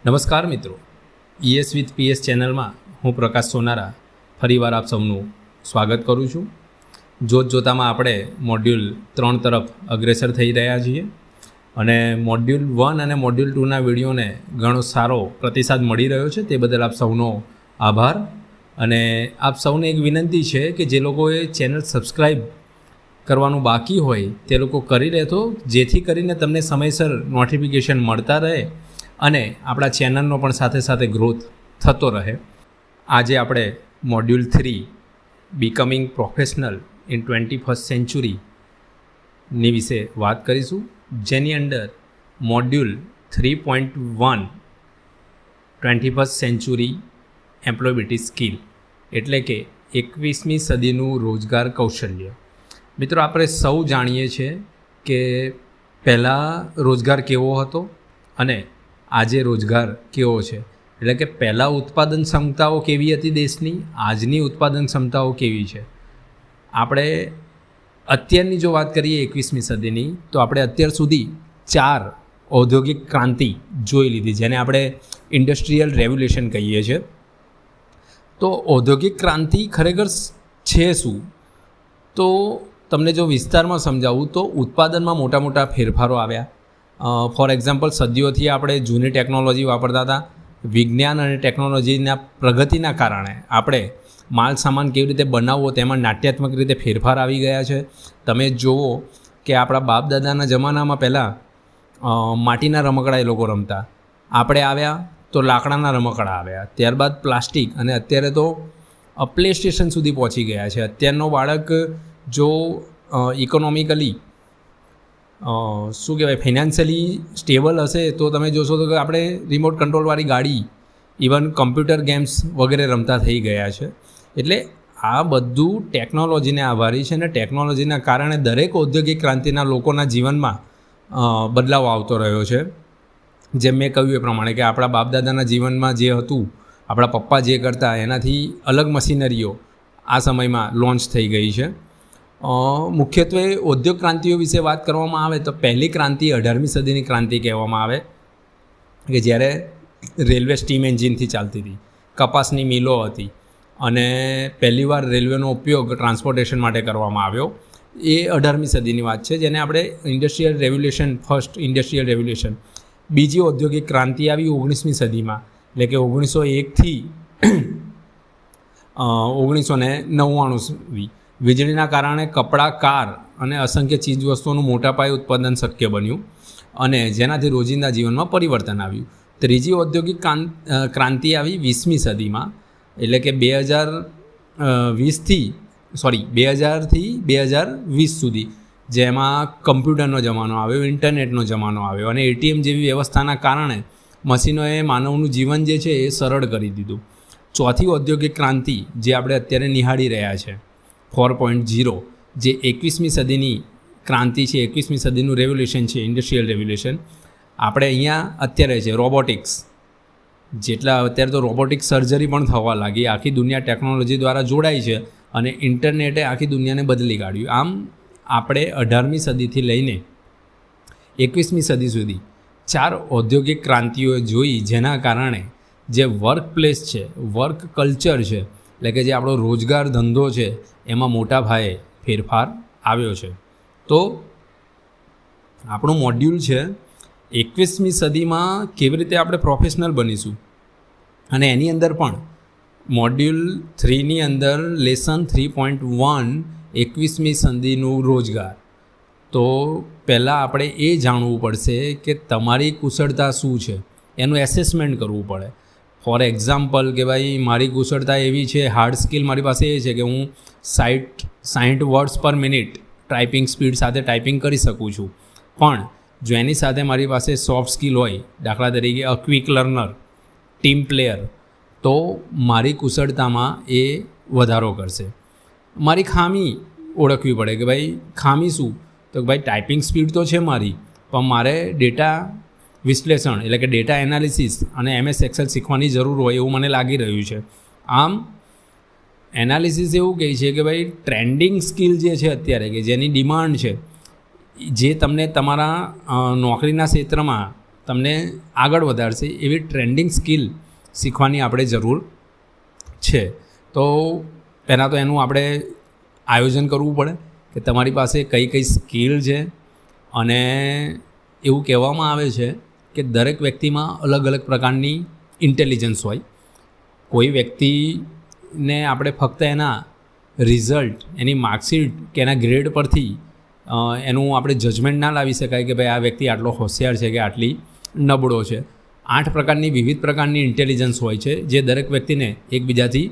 નમસ્કાર મિત્રો, ES with PS ચેનલમાં હું પ્રકાશ સોનારા ફરીવાર આપ સૌનું સ્વાગત કરું છું. જોતામાં આપણે મોડ્યુલ 3 તરફ અગ્રેસર થઈ રહ્યા છીએ અને મોડ્યુલ 1 અને મોડ્યુલ 2ના વિડીયોને ઘણો સારો પ્રતિસાદ મળી રહ્યો છે. તે બદલ આપ સૌનો આભાર. અને આપ સૌને એક વિનંતી છે કે જે લોકોએ ચેનલ સબસ્ક્રાઈબ કરવાનું બાકી હોય તે લોકો કરી લેતો, જેથી કરીને તમને સમયસર નોટિફિકેશન મળતા રહે અને આપણા ચેનલનો પણ સાથે સાથે ગ્રોથ થતો રહે. આજે આપણે module 3 becoming professional in 21st સેન્ચુરીની વિશે વાત કરીશું, જેની અંદર module 3.1 21st century employability skill એટલે કે 21મી સદીનું રોજગાર કૌશલ્ય. મિત્રો, આપણે સૌ જાણીએ છીએ કે પહેલાં રોજગાર કેવો હતો અને આજે રોજગાર કેવો છે. એટલે કે પહેલાં ઉત્પાદન ક્ષમતાઓ કેવી હતી દેશની, આજની ઉત્પાદન ક્ષમતાઓ કેવી છે. આપણે અત્યારની જો વાત કરીએ 21મી સદીની, તો આપણે અત્યાર સુધી 4 ઔદ્યોગિક ક્રાંતિ જોઈ લીધી, જેને આપણે ઇન્ડસ્ટ્રીયલ રેવોલ્યુશન કહીએ છીએ. તો ઔદ્યોગિક ક્રાંતિ ખરેખર છે શું? તો તમને જો વિસ્તારમાં સમજાવું તો ઉત્પાદનમાં મોટા મોટા ફેરફારો આવ્યા. ફોર એક્ઝામ્પલ, સદીઓથી આપણે જૂની ટેકનોલોજી વાપરતા હતા. વિજ્ઞાન અને ટેકનોલોજીના પ્રગતિના કારણે આપણે માલ સામાન કેવી રીતે બનાવવો તેમાં નાટ્યાત્મક રીતે ફેરફાર આવી ગયા છે. તમે જુઓ કે આપણા બાપ દાદાના જમાનામાં પહેલાં માટીના રમકડા એ લોકો રમતા. આપણે આવ્યા તો લાકડાના રમકડા આવ્યા, ત્યારબાદ પ્લાસ્ટિક, અને અત્યારે તો પ્લે સ્ટેશન સુધી પહોંચી ગયા છે. અત્યારનો બાળક જો ઇકોનોમિકલી શું કહેવાય ફાઇનાન્શિયલી સ્ટેબલ હશે તો તમે જોશો તો કે આપણે રિમોટ કંટ્રોલવાળી ગાડી, ઇવન કમ્પ્યુટર ગેમ્સ વગેરે રમતા થઈ ગયા છે. એટલે આ બધું ટેકનોલોજીને આભારી છે અને ટેકનોલોજીના કારણે દરેક ઔદ્યોગિક ક્રાંતિના લોકોના જીવનમાં બદલાવ આવતો રહ્યો છે. જેમ મેં કહ્યું એ પ્રમાણે કે આપણા બાપદાદાના જીવનમાં જે હતું, આપણા પપ્પા જે કરતા એનાથી અલગ મશીનરીઓ આ સમયમાં લોન્ચ થઈ ગઈ છે. મુખ્યત્વે ઉદ્યોગ ક્રાંતિઓ વિશે વાત કરવામાં આવે તો પહેલી ક્રાંતિ 18મી સદીની ક્રાંતિ કહેવામાં આવે, કે જ્યારે રેલવે સ્ટીમ એન્જિનથી ચાલતી હતી, કપાસની મિલો હતી અને પહેલીવાર રેલવેનો ઉપયોગ ટ્રાન્સપોર્ટેશન માટે કરવામાં આવ્યો. એ 18મી સદીની વાત છે, જેને આપણે industrial revolution, first industrial revolution. બીજી ઔદ્યોગિક ક્રાંતિ આવી 19મી સદીમાં, એટલે કે 1901થી 1999 સુધી. વીજળીના કારણે કપડાં, કાર અને અસંખ્ય ચીજવસ્તુઓનું મોટા પાયે ઉત્પાદન શક્ય બન્યું અને જેનાથી રોજિંદા જીવનમાં પરિવર્તન આવ્યું. ત્રીજી ઔદ્યોગિક ક્રાંતિ આવી 20મી સદીમાં, એટલે કે 2000થી 2020 સુધી, જેમાં કમ્પ્યુટરનો જમાનો આવ્યો, ઇન્ટરનેટનો જમાનો આવ્યો અને ATM જેવી વ્યવસ્થાના કારણે મશીનોએ માનવનું જીવન જે છે એ સરળ કરી દીધું. ચોથી ઔદ્યોગિક ક્રાંતિ જે આપણે અત્યારે નિહાળી રહ્યા છે, 4.0, જે 21મી સદીની ક્રાંતિ છે, 21મી સદીનું રેવોલ્યુશન છે, ઇન્ડસ્ટ્રીયલ રેવોલ્યુશન. આપણે અહીંયા અત્યારે છે રોબોટિક્સ. અત્યારે તો રોબોટિક સર્જરી પણ થવા લાગી. આખી દુનિયા ટેકનોલોજી દ્વારા જોડાઈ છે અને ઇન્ટરનેટે આખી દુનિયાને બદલી કાઢ્યું. આમ આપણે 18મી સદીથી લઈને 21મી સદી સુધી 4 ઔદ્યોગિક ક્રાંતિઓ જોઈ, જેના કારણે જે વર્ક પ્લેસ છે, વર્ક કલ્ચર છે, એટલે કે જે આપણો રોજગાર ધંધો છે, એમાં મોટા પાયે ફેરફાર આવ્યો છે. તો આપણું મોડ્યુલ છે 21મી સદીમાં કેવી રીતે આપણે પ્રોફેશનલ બનીશું, અને એની અંદર પણ મોડ્યુલ 3ની અંદર લેસન 3.1 21મી સદીનું રોજગાર. તો પહેલાં આપણે એ જાણવું પડશે કે તમારી કુશળતા શું છે, એનું એસેસમેન્ટ કરવું પડે. ફોર એક્ઝામ્પલ કે ભાઈ મારી કુશળતા એવી છે, હાર્ડ સ્કિલ મારી પાસે એ છે કે હું 60 વર્ડ્સ પર મિનિટ ટાઈપિંગ સ્પીડ સાથે ટાઈપિંગ કરી શકું છું. પણ જો એની સાથે મારી પાસે સોફ્ટ સ્કિલ હોય, દાખલા તરીકે અ ક્વિક લર્નર, ટીમ પ્લેયર, તો મારી કુશળતામાં એ વધારો કરશે. મારી ખામી ઓળખવી પડે કે ભાઈ ખામી શું, તો ભાઈ ટાઈપિંગ સ્પીડ તો છે મારી, પણ મારે ડેટા વિશ્લેષણ એટલે કે ડેટા એનાલિસિસ અને MS એક્સેલ શીખવાની જરૂર હોય એવું મને લાગી રહ્યું છે. આમ એનાલિસિસ એવું કહે છે કે ભાઈ ટ્રેન્ડિંગ સ્કિલ જે છે અત્યારે, કે જેની ડિમાન્ડ છે, જે તમને તમારા નોકરીના ક્ષેત્રમાં તમને આગળ વધારશે એવી ટ્રેન્ડિંગ સ્કિલ શીખવાની આપણે જરૂર છે. તો પહેલાં તો એનું આપણે આયોજન કરવું પડે કે તમારી પાસે કઈ કઈ સ્કિલ છે. અને એવું કહેવામાં આવે છે કે દરેક વ્યક્તિમાં અલગ અલગ પ્રકારની ઇન્ટેલિજન્સ હોય. કોઈ વ્યક્તિને આપણે ફક્ત એના રિઝલ્ટ, એની માર્કશીટ કે એના ગ્રેડ પરથી એનું આપણે જજમેન્ટ ના લાવી શકાય કે ભાઈ આ વ્યક્તિ આટલો હોશિયાર છે કે આટલી નબળો છે. 8 પ્રકારની વિવિધ પ્રકારની ઇન્ટેલિજન્સ હોય છે જે દરેક વ્યક્તિને એકબીજાથી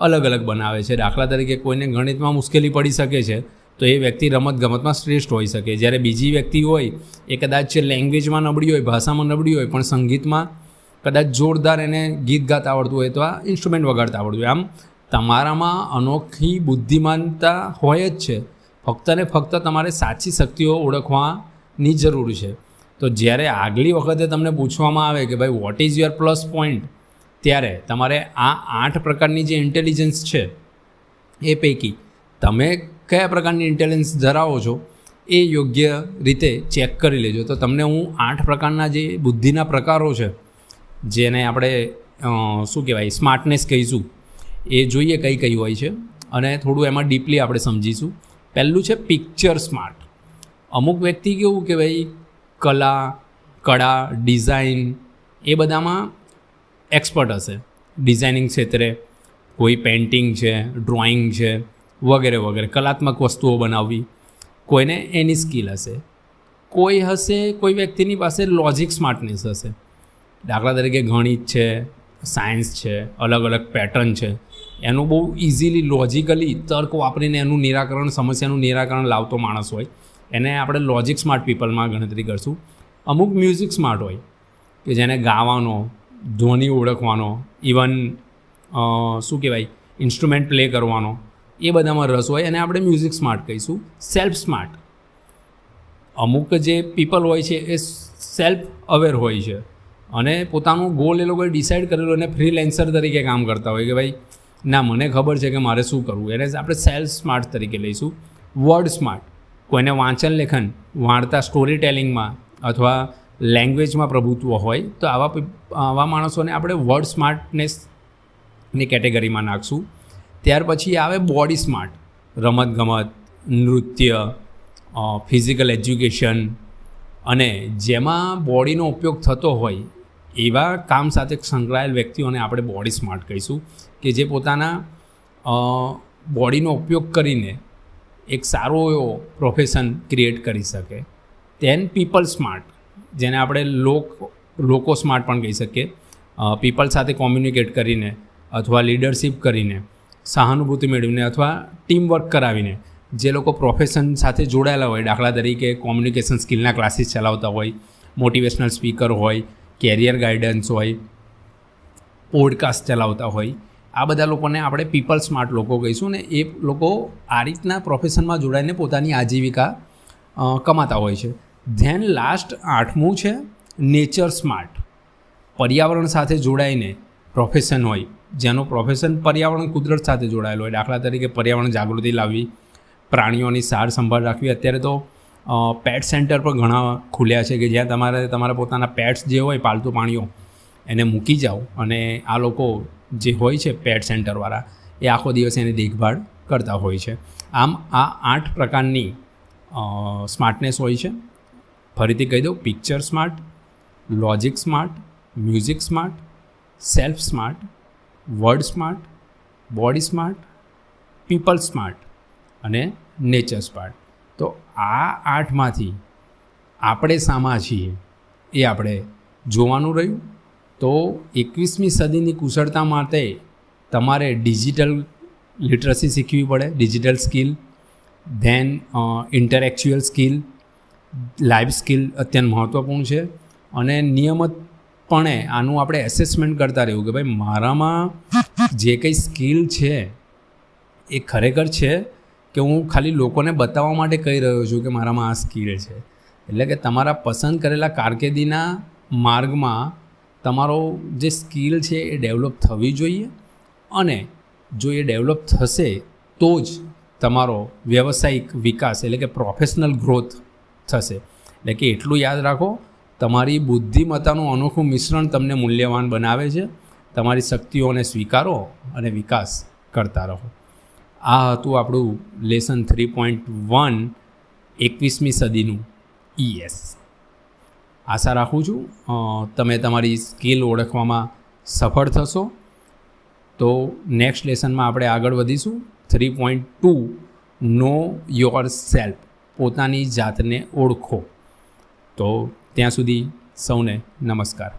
અલગ અલગ બનાવે છે. દાખલા તરીકે કોઈને ગણિતમાં મુશ્કેલી પડી શકે છે તો એ વ્યક્તિ રમતગમતમાં શ્રેષ્ઠ હોઈ શકે, જ્યારે બીજી વ્યક્તિ હોય એ કદાચ લેંગ્વેજમાં નબળી હોય, ભાષામાં નબળી હોય, પણ સંગીતમાં કદાચ જોરદાર એને ગીત ગાતા આવડતું હોય તો આ ઇન્સ્ટ્રુમેન્ટ વગાડતા આવડતું હોય. આમ તમારામાં અનોખી બુદ્ધિમાનતા હોય જ છે, ફક્ત ને ફક્ત તમારે સાચી શક્તિઓ ઓળખવાની જરૂર છે. તો જ્યારે આગલી વખતે તમને પૂછવામાં આવે કે ભાઈ what is your plus point, ત્યારે તમારે આ 8 પ્રકારની જે ઇન્ટેલિજન્સ છે એ પૈકી તમે કયા પ્રકારની ઇન્ટેલિજન્સ ધરાવો છો એ યોગ્ય રીતે ચેક કરી લેજો. તો તમને હું 8 પ્રકારના જે બુદ્ધિના પ્રકારો છે, જેને આપણે શું કહેવાય સ્માર્ટનેસ કહીશું, એ જોઈએ કઈ કઈ હોય છે અને થોડું એમાં ડીપલી આપણે સમજીશું. પહેલું છે પિક્ચર સ્માર્ટ. અમુક વ્યક્તિ કેવું કે ભાઈ કળા, ડિઝાઇન એ બધામાં એક્સપર્ટ હશે. ડિઝાઇનિંગ ક્ષેત્રે કોઈ પેઇન્ટિંગ છે, ડ્રોઈંગ છે, વગેરે વગેરે કલાત્મક વસ્તુઓ બનાવવી, કોઈને એની સ્કિલ હશે. કોઈ વ્યક્તિની પાસે લોજિક સ્માર્ટનેસ હશે. દાખલા તરીકે ગણિત છે, સાયન્સ છે, અલગ અલગ પેટર્ન છે, એનું બહુ ઇઝીલી લોજિકલી તર્ક વાપરીને એનું સમસ્યાનું નિરાકરણ લાવતો માણસ હોય, એને આપણે લોજિક સ્માર્ટ પીપલમાં ગણતરી કરશું. અમુક મ્યુઝિક સ્માર્ટ હોય કે જેને ગાવાનો, ધ્વનિ ઓળખવાનો, ઇવન શું કહેવાય ઇન્સ્ટ્રુમેન્ટ પ્લે કરવાનો, એ બધામાં રસ હોય એને આપણે મ્યુઝિક સ્માર્ટ કહીશું. સેલ્ફ સ્માર્ટ, અમુક જે પીપલ હોય છે એ સેલ્ફ અવેર હોય છે અને પોતાનું ગોલ એ લોકોએ ડિસાઇડ કરેલું અને ફ્રીલેન્સર તરીકે કામ કરતા હોય કે ભાઈ ના મને ખબર છે કે મારે શું કરવું, એને આપણે સેલ્ફ સ્માર્ટ તરીકે લઈશું. વર્ડ સ્માર્ટ, કોઈને વાંચન લેખન, વાર્તા, સ્ટોરી ટેલિંગમાં અથવા લેંગ્વેજમાં પ્રભુત્વ હોય તો આવા માણસોને આપણે વર્ડ સ્માર્ટનેસની કેટેગરીમાં નાખશું. ત્યાર પછી આવે બોડી સ્માર્ટ. રમતગમત, નૃત્ય, ફિઝિકલ એજ્યુકેશન અને જેમાં બોડીનો ઉપયોગ થતો હોય એવા કામ સાથે સંકળાયેલ વ્યક્તિઓને આપણે બોડી સ્માર્ટ કહીશું કે જે પોતાના બોડીનો ઉપયોગ કરીને એક સારો એવો પ્રોફેશન ક્રિએટ કરી શકે. ધેન પીપલ સ્માર્ટ, જેને આપણે લોકો સ્માર્ટ પણ કહી શકીએ. પીપલ સાથે કોમ્યુનિકેટ કરીને અથવા લીડરશિપ કરીને, સહાનુભૂતિ મેળવીને અથવા ટીમવર્ક કરાવીને જે લોકો પ્રોફેશન સાથે જોડાયેલા હોય, દાખલા તરીકે કોમ્યુનિકેશન સ્કિલના ક્લાસીસ ચલાવતા હોય, મોટિવેશનલ સ્પીકર હોય, કેરિયર ગાઈડન્સ હોય, પોડકાસ્ટ ચલાવતા હોય, આ બધા લોકોને આપણે પીપલ સ્માર્ટ લોકો કહીશું. ને એ લોકો આ રીતના પ્રોફેશનમાં જોડાઈને પોતાની આજીવિકા કમાતા હોય છે. ધેન લાસ્ટ 8મું છે નેચર સ્માર્ટ. પર્યાવરણ સાથે જોડાઈને પ્રોફેશન હોય, જેનું પ્રોફેશન પર્યાવરણ કુદરત સાથે જોડાયેલું હોય. દાખલા તરીકે પર્યાવરણ જાગૃતિ લાવવી, પ્રાણીઓની સાર સંભાળ રાખવી. અત્યારે તો પેટ સેન્ટર પણ ઘણા ખુલ્યા છે કે જ્યાં તમારા પોતાના પેટ્સ જે હોય, પાલતુ પ્રાણીઓ, એને મૂકી જાઓ અને આ લોકો જે હોય છે પેટ સેન્ટરવાળા એ આખો દિવસ એની દેખભાળ કરતા હોય છે. આમ આ 8 પ્રકારની સ્માર્ટનેસ હોય છે. ફરીથી કહી દઉં: picture smart, logic smart, music smart, self smart, word smart, body smart, people smart અને નેચર સ્માર્ટ. તો આ 8માંથી આપણે શામાં છીએ એ આપણે જોવાનું રહ્યું. તો 21મી સદીની કુશળતા માટે તમારે ડિજિટલ લિટરસી શીખવી પડે, digital skill, then intellectual skill, life skill અત્યંત મહત્ત્વપૂર્ણ છે. અને નિયમિતપણે આનું આપણે એસેસમેન્ટ કરતા રહેવું કે ભાઈ મારામાં જે કંઈ સ્કિલ છે એ ખરેખર છે કે હું ખાલી લોકોને બતાવવા માટે કહી રહ્યો છું કે મારામાં આ સ્કિલ છે. એટલે કે તમારા પસંદ કરેલા કારકિર્દીના માર્ગમાં તમારો જે સ્કિલ છે એ ડેવલપ થવી જોઈએ. અને જો એ ડેવલપ થશે તો જ તમારો વ્યવસાયિક વિકાસ એટલે કે પ્રોફેશનલ ગ્રોથ થશે. એટલે કે એટલું યાદ રાખો, તમારી બુદ્ધિમત્તાનું અનોખું મિશ્રણ તમને મૂલ્યવાન બનાવે છે. તમારી શક્તિઓને સ્વીકારો અને વિકાસ કરતા રહો. આ હતું આપણું લેસન 3.1 21મી સદીનું ES. આશા રાખું છું તમે તમારી સ્કિલ ઓળખવામાં સફળ થશો. તો નેક્સ્ટ લેસનમાં આપણે આગળ વધીશું 3.2 નો યોર સેલ્ફ, પોતાની જાતને ઓળખો. તો ત્યાં સુધી સૌને નમસ્કાર.